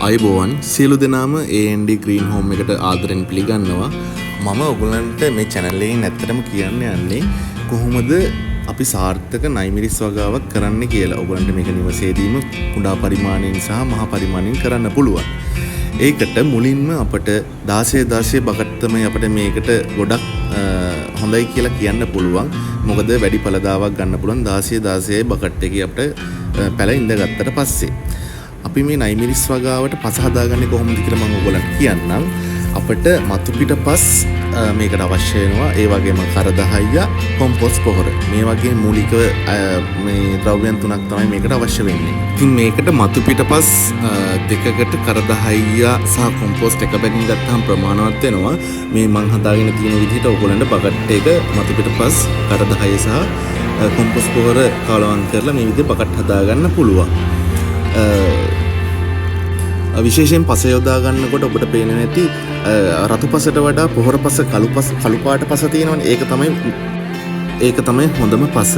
අයිබෝවන් සියලු දෙනාම AND Green Home එකට ආදරෙන් පිළිගන්නවා. මම ඔයගලන්ට මේ channel එකෙන් ඇත්තටම කියන්න යන්නේ කොහොමද අපි සාර්ථක නයිමිරිස් වගාවක් කරන්න කියලා. ඔයගලන්ට මේක නිවසේදීම කුඩා පරිමාණයෙන් සහ මහා පරිමාණයෙන් කරන්න පුළුවන්. ඒකට මුලින්ම අපට 16 බකට් තමයි අපිට මේකට ගොඩක් හොඳයි කියලා කියන්න පුළුවන්. මොකද වැඩි පළදාවක් ගන්න පුළුවන් 16 බකට් එකේ අපිට පැල ඉඳගත්තට පස්සේ අපි මේ නයිමිරිස් වගාවට පස හදාගන්නේ කොහොමද කියලා මම ඔයගොල්ලන්ට කියන්නම්. අපිට මතු පිට පස් මේකට අවශ්‍ය වෙනවා. ඒ වගේම කරදහයිය, කොම්පෝස්ට් පොහොර. මේ වගේ මූලික මේ ද්‍රව්‍යයන් තුනක් තමයි මේකට අවශ්‍ය වෙන්නේ. ඉතින් මේකට මතු පිට පස් දෙකකට කරදහයිය සහ කොම්පෝස්ට් එක බැගින් ගත්තාම ප්‍රමාණවත් වෙනවා. මේ මං හදාගෙන තියෙන විදිහට ඔයගොල්ලන්ට බකට් එක මතු පිට පස් කරදහයිය සහ කොම්පෝස්ට් පොහොර කාලවම් කරලා මේ විදිහට බකට් හදාගන්න පුළුවන්. විශේෂයෙන් පස යොදා ගන්නකොට ඔබට පේන්නේ නැති රතු පසට වඩා පොහොර පස කළු පාට පස තියෙනවනේ. ඒක තමයි හොඳම පස.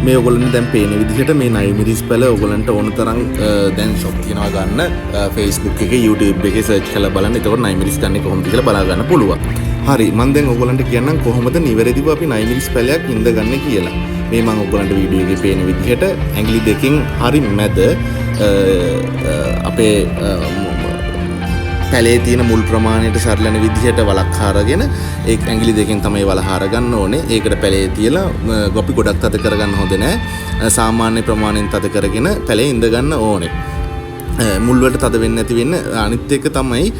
මේ ඔයගොල්ලන්ට දැන් පේන විදිහට මේ නයිමිරිස් පැල ඔයගොල්ලන්ට ඕන තරම් දැන් shop තියනවා ගන්න. Facebook එකේ YouTube එකේ search කරලා බලන්න. එතකොට නයිමිරිස් ගන්න කොහොමද කියලා බලා ගන්න පුළුවන්. හරි, මම දැන් ඔයගොල්ලන්ට කියන්නම් කොහොමද නිවැරදිව අපි නයිමිරිස් පැලයක් ඉඳ ගන්න කියලා. මේ මම ඔයගොල්ලන්ට වීඩියෝ එකේ පේන විදිහට ඇඟිලි දෙකෙන් හරි මැද අපේ පැලේ තියෙන මුල් ප්‍රමාණයට සරලන විදිහට වලක් හරගෙන ඒ ඇඟිලි දෙකෙන් තමයි වල හර ගන්න ඕනේ. ඒකට පැලේ තියලා ගොපි ගොඩක් තද කරගන්න හොඳ නැහැ. සාමාන්‍ය ප්‍රමාණයෙන් තද කරගෙන පැලේ ඉඳ ගන්න ඕනේ. මුල් වලට තද වෙන්නේ නැති වෙන්න. අනිත් එක තමයි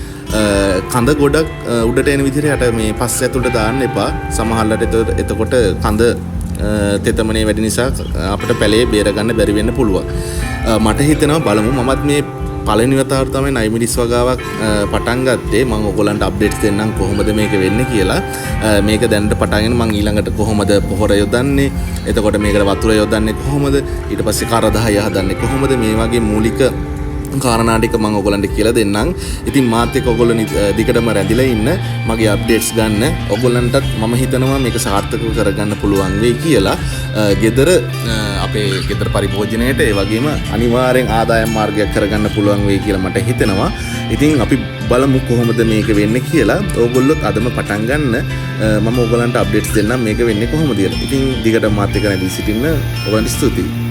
කඳ ගොඩක් උඩට එන විදිහට යට මේ පස් ඇතුළට දාන්න එපා. සමහරවිට එතකොට කඳ තෙතමනේ වැඩි නිසා අපිට පැලේ බේර ගන්න බැරි වෙන්න පුළුවන්. මට හිතෙනවා බලමු මමත් මේ පළවෙනි වතාවට තමයි නයිමිරිස් වගාවක් පටන් ගත්තේ. මම ඔයගොල්ලන්ට අප්ඩේට්ස් දෙන්නම් කොහොමද මේක වෙන්නේ කියලා. මේක දැනට පටන්ගෙන මම ඊළඟට කොහොමද පොහොර යොදන්නේ, එතකොට මේකට වතුර යොදන්නේ කොහොමද, ඊට පස්සේ කරදහය හදන්නේ කොහොමද, මේ වගේ මූලික කාරණා ටික මම ඔයගොල්ලන්ට කියලා දෙන්නම්. ඉතින් මාත් එක්ක ඔයගොල්ලෝ දිගටම රැඳිලා ඉන්න, මගේ අප්ඩේට්ස් ගන්න. ඔයගොල්ලන්ටත් මම හිතනවා මේක සාර්ථකව කරගන්න පුළුවන් වෙයි කියලා. අපේ ගෙදර පරිභෝජනයේට ඒ වගේම අනිවාර්යෙන් ආදායම් මාර්ගයක් කරගන්න පුළුවන් වෙයි කියලා මට හිතෙනවා. ඉතින් අපි බලමු කොහොමද මේක වෙන්නේ කියලා. ඕගොල්ලොත් අදම පටන් ගන්න. මම ඔයගොල්ලන්ට අප්ඩේට්ස් දෙන්නම් මේක වෙන්නේ කොහොමද කියලා. ඉතින් දිගටම මාත් එක්ක රැඳී සිටින්න ඔයගොල්ලන්ට ස්තුතියි.